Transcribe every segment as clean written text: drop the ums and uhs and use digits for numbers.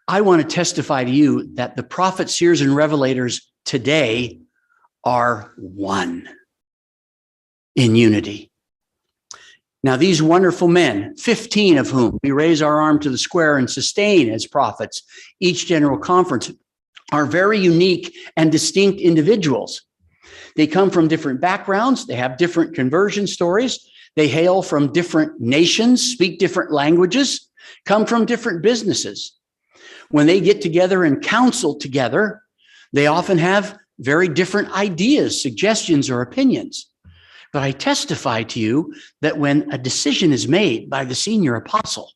I want to testify to you that the prophets, seers, and revelators today are one in unity. Now, these wonderful men, 15 of whom we raise our arm to the square and sustain as prophets, each general conference, are very unique and distinct individuals. They come from different backgrounds. They have different conversion stories. They hail from different nations, speak different languages, come from different businesses. When they get together and counsel together, they often have very different ideas, suggestions, or opinions. But I testify to you that when a decision is made by the senior apostle,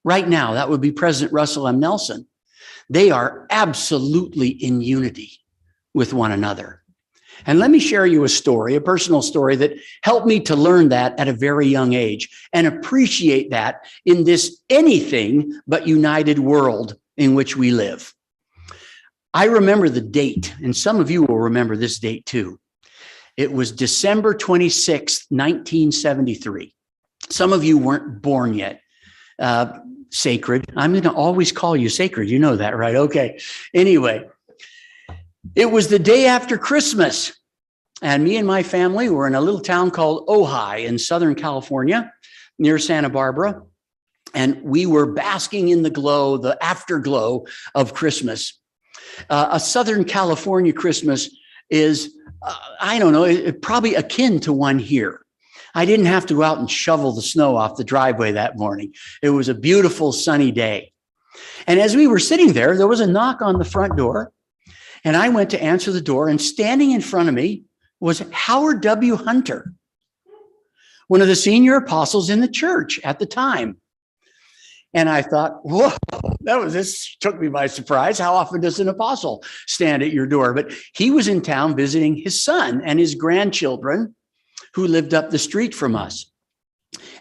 right now, that would be President Russell M. Nelson, they are absolutely in unity with one another. And let me share you a story, a personal story that helped me to learn that at a very young age and appreciate that in this anything but united world in which we live. I remember the date, and some of you will remember this date too. It was December 26th, 1973. Some of you weren't born yet. Sacred. I'm going to always call you Sacred. You know that, right? Okay. Anyway, it was the day after Christmas, and me and my family were in a little town called Ojai in Southern California, near Santa Barbara, and we were basking in the glow, the afterglow of Christmas. A Southern California Christmas is, I don't know, probably akin to one here. I didn't have to go out and shovel the snow off the driveway that morning. It was a beautiful sunny day. And as we were sitting there, there was a knock on the front door. And I went to answer the door, and standing in front of me was Howard W. Hunter, one of the senior apostles in the church at the time. And I thought, whoa, this took me by surprise. How often does an apostle stand at your door? But he was in town visiting his son and his grandchildren who lived up the street from us.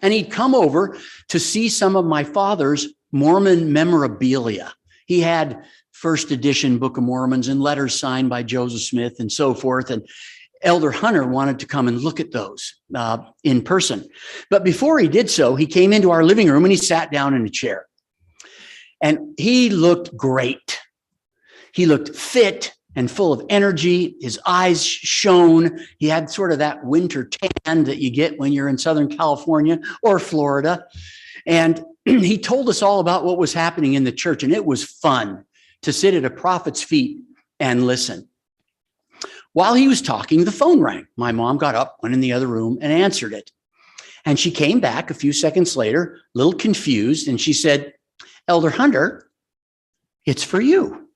And he'd come over to see some of my father's Mormon memorabilia. He had first edition Book of Mormons and letters signed by Joseph Smith and so forth. And Elder Hunter wanted to come and look at those in person. But before he did so, he came into our living room and he sat down in a chair. And he looked great. He looked fit and full of energy. His eyes shone. He had sort of that winter tan that you get when you're in Southern California or Florida. And he told us all about what was happening in the church. And it was fun to sit at a prophet's feet and listen. While he was talking, the phone rang. My mom got up, went in the other room, and answered it. And she came back a few seconds later, a little confused, and she said, Elder Hunter, it's for you.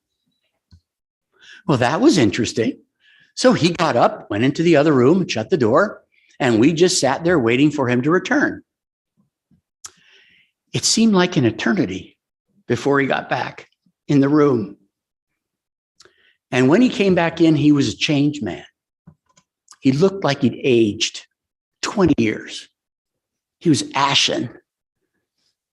Well, that was interesting. So he got up, went into the other room, and shut the door, and we just sat there waiting for him to return. It seemed like an eternity before he got back in the room. And when he came back in, he was a changed man. He looked like he'd aged 20 years. He was ashen,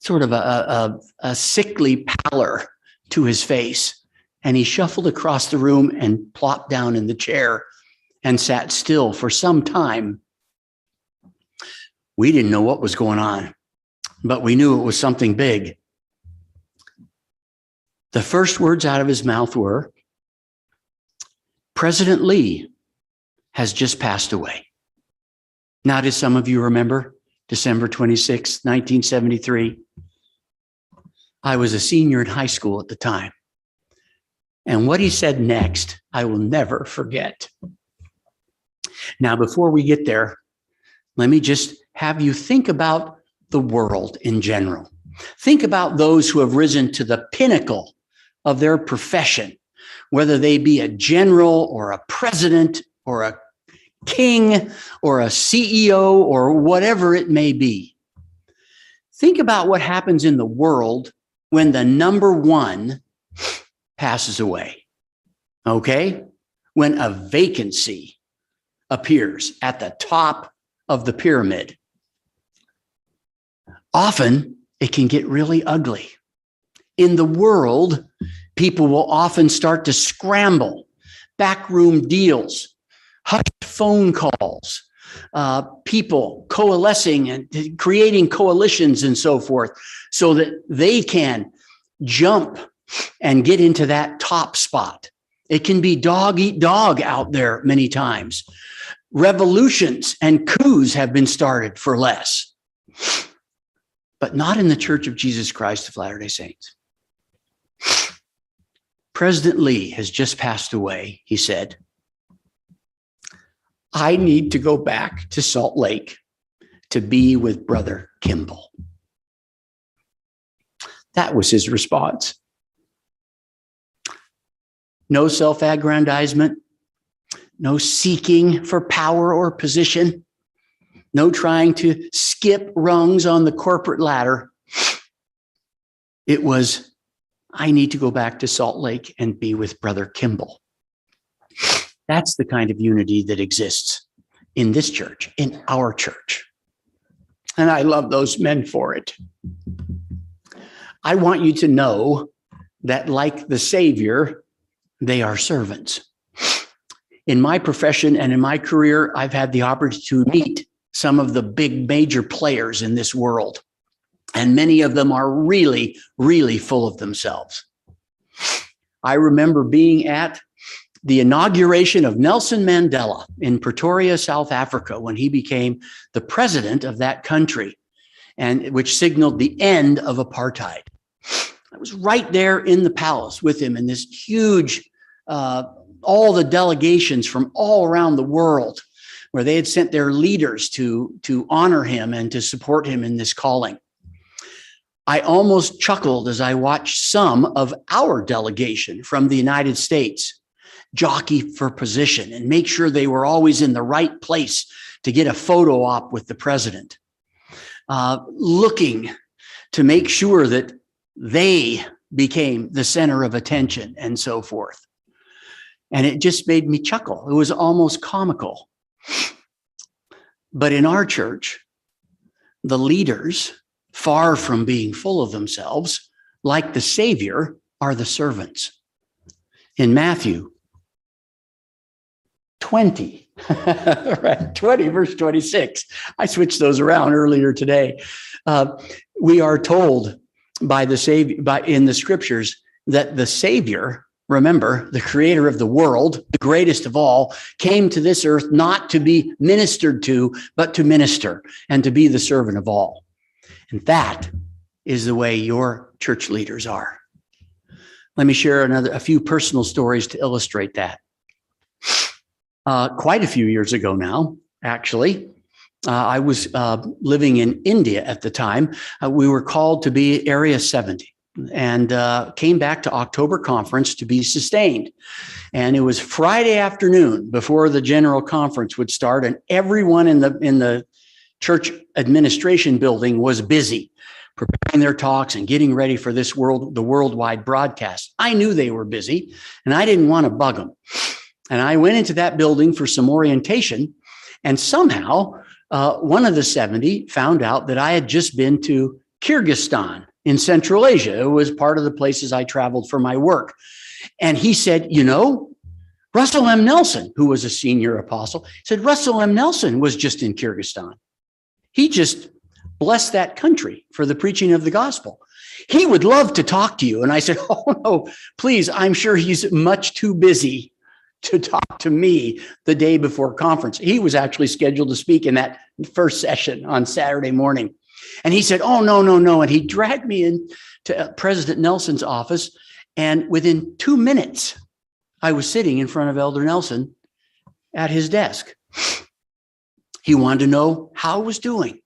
sort of a sickly pallor to his face. And he shuffled across the room and plopped down in the chair and sat still for some time. We didn't know what was going on, but we knew it was something big. The first words out of his mouth were, President Lee has just passed away. Now, do some of you remember December 26, 1973? I was a senior in high school at the time. And what he said next, I will never forget. Now, before we get there, let me just have you think about the world in general. Think about those who have risen to the pinnacle of their profession, whether they be a general or a president or a king or a CEO or whatever it may be. Think about what happens in the world when the number one passes away, okay? When a vacancy appears at the top of the pyramid. Often it can get really ugly. In the world, people will often start to scramble, backroom deals, hushed phone calls, people coalescing and creating coalitions and so forth, so that they can jump and get into that top spot. It can be dog eat dog out there many times. Revolutions and coups have been started for less, but not in the Church of Jesus Christ of Latter-day Saints. President Lee has just passed away. He said, I need to go back to Salt Lake to be with Brother Kimball. That was his response. No self-aggrandizement, no seeking for power or position, no trying to skip rungs on the corporate ladder. It was, I need to go back to Salt Lake and be with Brother Kimball. That's the kind of unity that exists in this church, in our church. And I love those men for it. I want you to know that, like the Savior, they are servants. In my profession and in my career, I've had the opportunity to meet some of the big major players in this world. And many of them are really, really full of themselves. I remember being at the inauguration of Nelson Mandela in Pretoria, South Africa, when he became the president of that country, and which signaled the end of apartheid. I was right there in the palace with him in this huge, all the delegations from all around the world, where they had sent their leaders to honor him and to support him in this calling. I almost chuckled as I watched some of our delegation from the United States jockey for position and make sure they were always in the right place to get a photo op with the president, looking to make sure that they became the center of attention and so forth. And it just made me chuckle. It was almost comical. But in our church, the leaders, far from being full of themselves, like the Savior, are the servants. In Matthew 20, right, 20, verse 26, I switched those around earlier today. We are told by the Savior, in the scriptures, that the Savior, remember, the creator of the world, the greatest of all, came to this earth not to be ministered to, but to minister and to be the servant of all. And that is the way your church leaders are. Let me share a few personal stories to illustrate that. Quite a few years ago now, actually, I was living in India at the time. We were called to be Area 70 and came back to October conference to be sustained. And it was Friday afternoon before the general conference would start, and everyone in the church administration building was busy preparing their talks and getting ready for the worldwide broadcast. I knew they were busy, and I didn't want to bug them. And I went into that building for some orientation, and somehow one of the 70 found out that I had just been to Kyrgyzstan in Central Asia. It was part of the places I traveled for my work. And he said, you know, Russell M. Nelson, who was a senior apostle, said, Russell M. Nelson was just in Kyrgyzstan. He just blessed that country for the preaching of the gospel. He would love to talk to you. And I said, oh, no, please, I'm sure he's much too busy to talk to me the day before conference. He was actually scheduled to speak in that first session on Saturday morning. And he said, oh, no. And he dragged me into President Nelson's office. And within 2 minutes, I was sitting in front of Elder Nelson at his desk. He wanted to know how I was doing.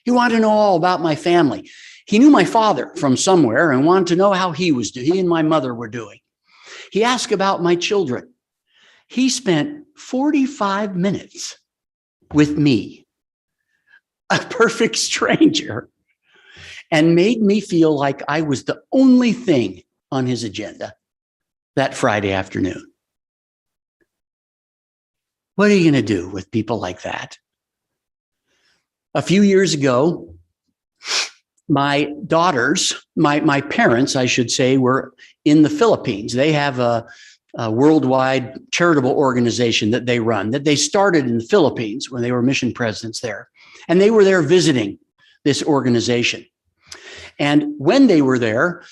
He wanted to know all about my family. He knew my father from somewhere and wanted to know how he was doing. He and my mother were doing. He asked about my children. He spent 45 minutes with me, a perfect stranger, and made me feel like I was the only thing on his agenda that Friday afternoon. What are you going to do with people like that? A few years ago, my daughters, my parents, I should say, were in the Philippines. They have a worldwide charitable organization that they run, that they started in the Philippines when they were mission presidents there. And they were there visiting this organization. And when they were there,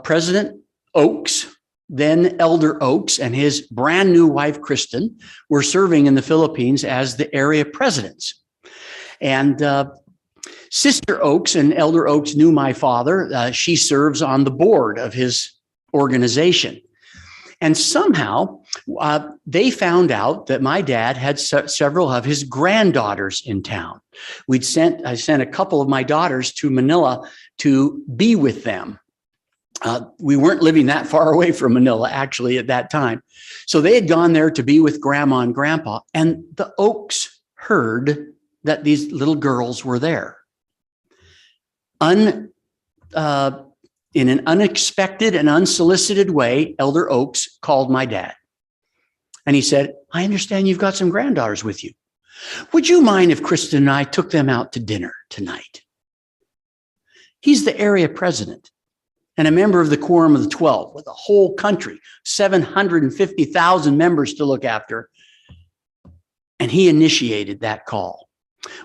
President Oakes, then Elder Oakes, and his brand new wife, Kristen, were serving in the Philippines as the area presidents. And Sister Oakes and Elder Oakes knew my father. She serves on the board of his organization. And somehow they found out that my dad had several of his granddaughters in town. I sent a couple of my daughters to Manila to be with them. We weren't living that far away from Manila, actually, at that time. So they had gone there to be with Grandma and Grandpa, and the Oakes heard that these little girls were there. In an unexpected and unsolicited way, Elder Oakes called my dad. And he said, I understand you've got some granddaughters with you. Would you mind if Kristen and I took them out to dinner tonight? He's the area president and a member of the Quorum of the 12 with a whole country, 750,000 members to look after. And he initiated that call.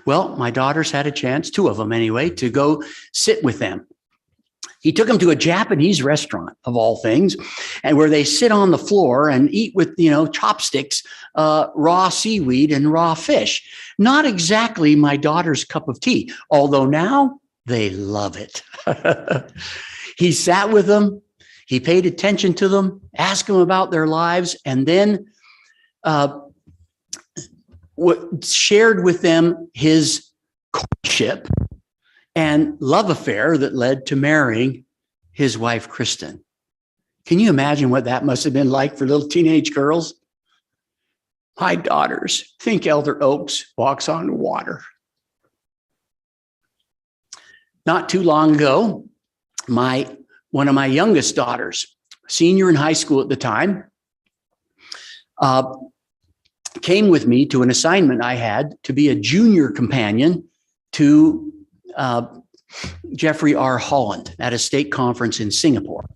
Well, my daughters had a chance, 2 of them anyway, to go sit with them. He took them to a Japanese restaurant, of all things, and where they sit on the floor and eat with, chopsticks, raw seaweed and raw fish. Not exactly my daughter's cup of tea, although now they love it. He sat with them. He paid attention to them, asked them about their lives, and then shared with them his courtship and love affair that led to marrying his wife, Kristen. Can you imagine what that must have been like for little teenage girls? My daughters think Elder Oakes walks on water. Not too long ago, one of my youngest daughters, senior in high school at the time, came with me to an assignment I had to be a junior companion to Jeffrey R. Holland at a state conference in Singapore.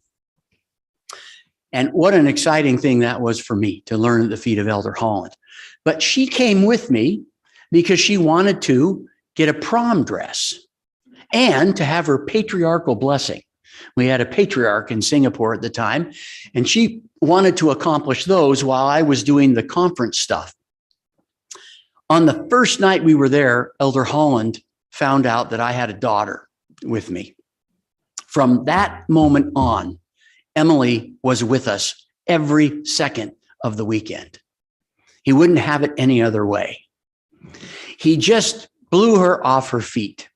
And what an exciting thing that was for me to learn at the feet of Elder Holland. But she came with me because she wanted to get a prom dress and to have her patriarchal blessing. We had a patriarch in Singapore at the time, and she wanted to accomplish those while I was doing the conference stuff. On the first night we were there, Elder Holland found out that I had a daughter with me. From that moment on, Emily was with us every second of the weekend. He wouldn't have it any other way. He just blew her off her feet.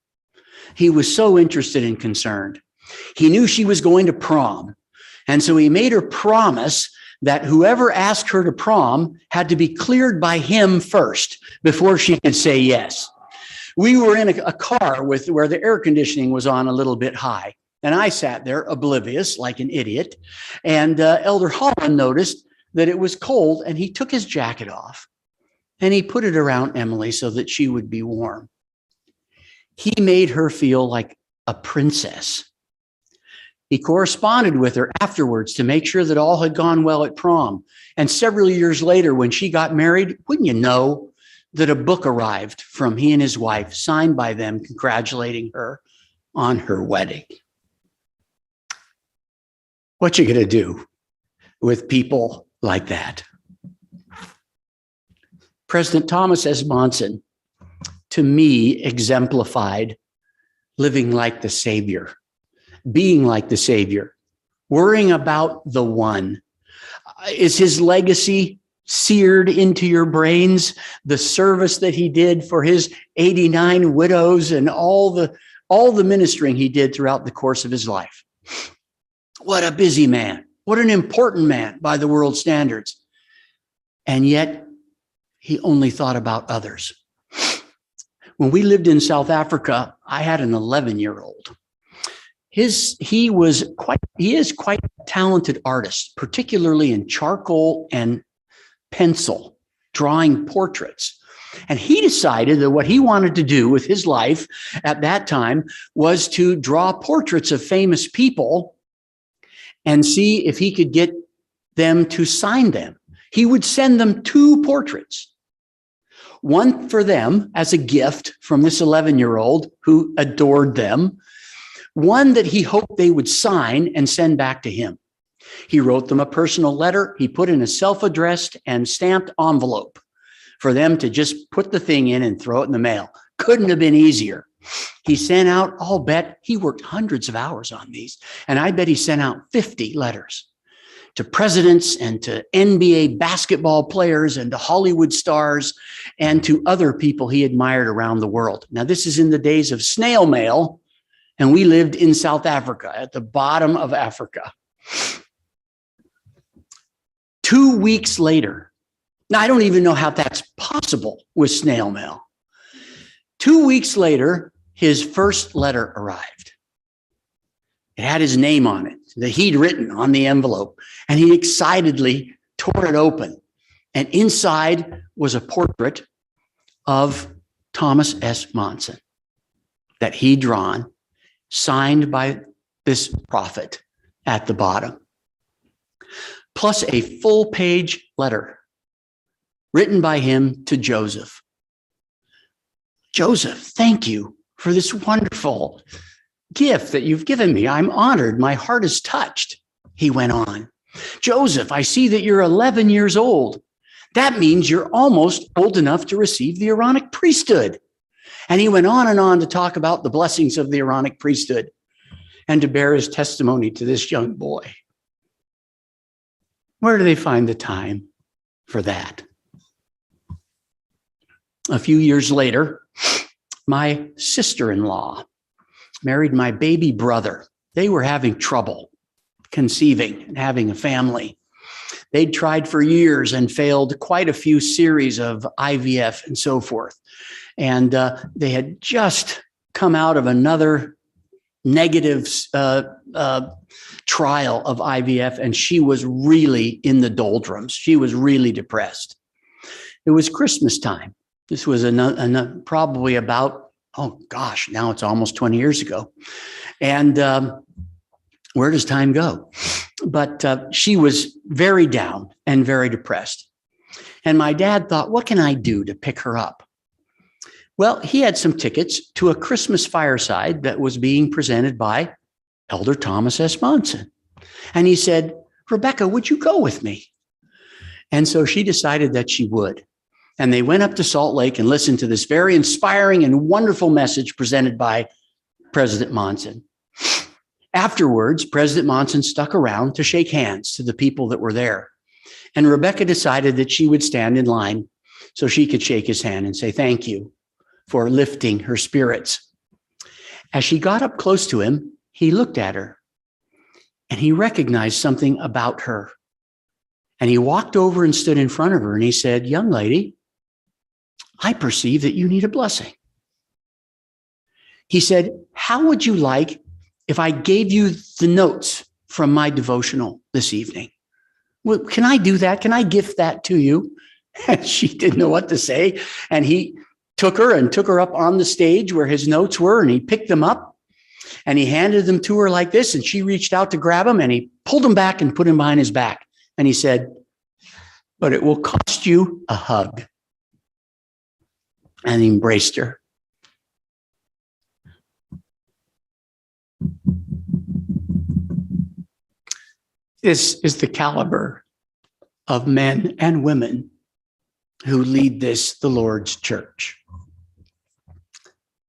He was so interested and concerned. He knew she was going to prom, and so he made her promise that whoever asked her to prom had to be cleared by him first before she could say yes. We were in a car where the air conditioning was on a little bit high, and I sat there oblivious like an idiot, and Elder Holland noticed that it was cold, and he took his jacket off, and he put it around Emily so that she would be warm. He made her feel like a princess. He corresponded with her afterwards to make sure that all had gone well at prom. And several years later, when she got married, wouldn't you know that a book arrived from he and his wife, signed by them, congratulating her on her wedding. What you gonna do with people like that? President Thomas S. Monson, to me, exemplified living like the Savior. Being like the Savior, worrying about the one. Is his legacy seared into your brains? The service that he did for his 89 widows and all the ministering he did throughout the course of his life. What a busy man. What an important man by the world standards. And yet he only thought about others. When we lived in South Africa, I had an 11-year-old. He is quite a talented artist, particularly in charcoal and pencil, drawing portraits. And he decided that what he wanted to do with his life at that time was to draw portraits of famous people and see if he could get them to sign them. He would send them 2 portraits, one for them as a gift from this 11-year-old who adored them, one that he hoped they would sign and send back to him. He wrote them a personal letter. He put in a self-addressed and stamped envelope for them to just put the thing in and throw it in the mail. Couldn't have been easier. He sent out, I'll bet he worked hundreds of hours on these. And I bet he sent out 50 letters to presidents and to NBA basketball players and to Hollywood stars and to other people he admired around the world. Now, this is in the days of snail mail, and we lived in South Africa, at the bottom of Africa. 2 weeks later, now I don't even know how that's possible with snail mail. 2 weeks later, his first letter arrived. It had his name on it that he'd written on the envelope, and he excitedly tore it open. And inside was a portrait of Thomas S. Monson that he'd drawn, signed by this prophet at the bottom, plus a full-page letter written by him to Joseph. Joseph, thank you for this wonderful gift that you've given me. I'm honored. My heart is touched, he went on. Joseph, I see that you're 11 years old. That means you're almost old enough to receive the Aaronic priesthood. And he went on and on to talk about the blessings of the Aaronic priesthood and to bear his testimony to this young boy. Where do they find the time for that? A few years later, my sister-in-law married my baby brother. They were having trouble conceiving and having a family. They'd tried for years and failed quite a few series of IVF and so forth. And they had just come out of another negative trial of IVF, and she was really in the doldrums. She was really depressed. It was Christmas time. This was probably about, oh gosh, now it's almost 20 years ago. And where does time go? But she was very down and very depressed. And my dad thought, what can I do to pick her up? Well, he had some tickets to a Christmas fireside that was being presented by Elder Thomas S. Monson. And he said, Rebecca, would you go with me? And so she decided that she would. And they went up to Salt Lake and listened to this very inspiring and wonderful message presented by President Monson. Afterwards, President Monson stuck around to shake hands to the people that were there. And Rebecca decided that she would stand in line so she could shake his hand and say thank you for lifting her spirits. As she got up close to him, he looked at her and he recognized something about her. And he walked over and stood in front of her and he said, young lady, I perceive that you need a blessing. He said, how would you like if I gave you the notes from my devotional this evening? Well, can I do that? Can I gift that to you? And she didn't know what to say. And he took her up on the stage where his notes were, and he picked them up and he handed them to her like this. And she reached out to grab them and he pulled them back and put them behind his back. And he said, but it will cost you a hug. And he embraced her. This is the caliber of men and women who lead the Lord's church.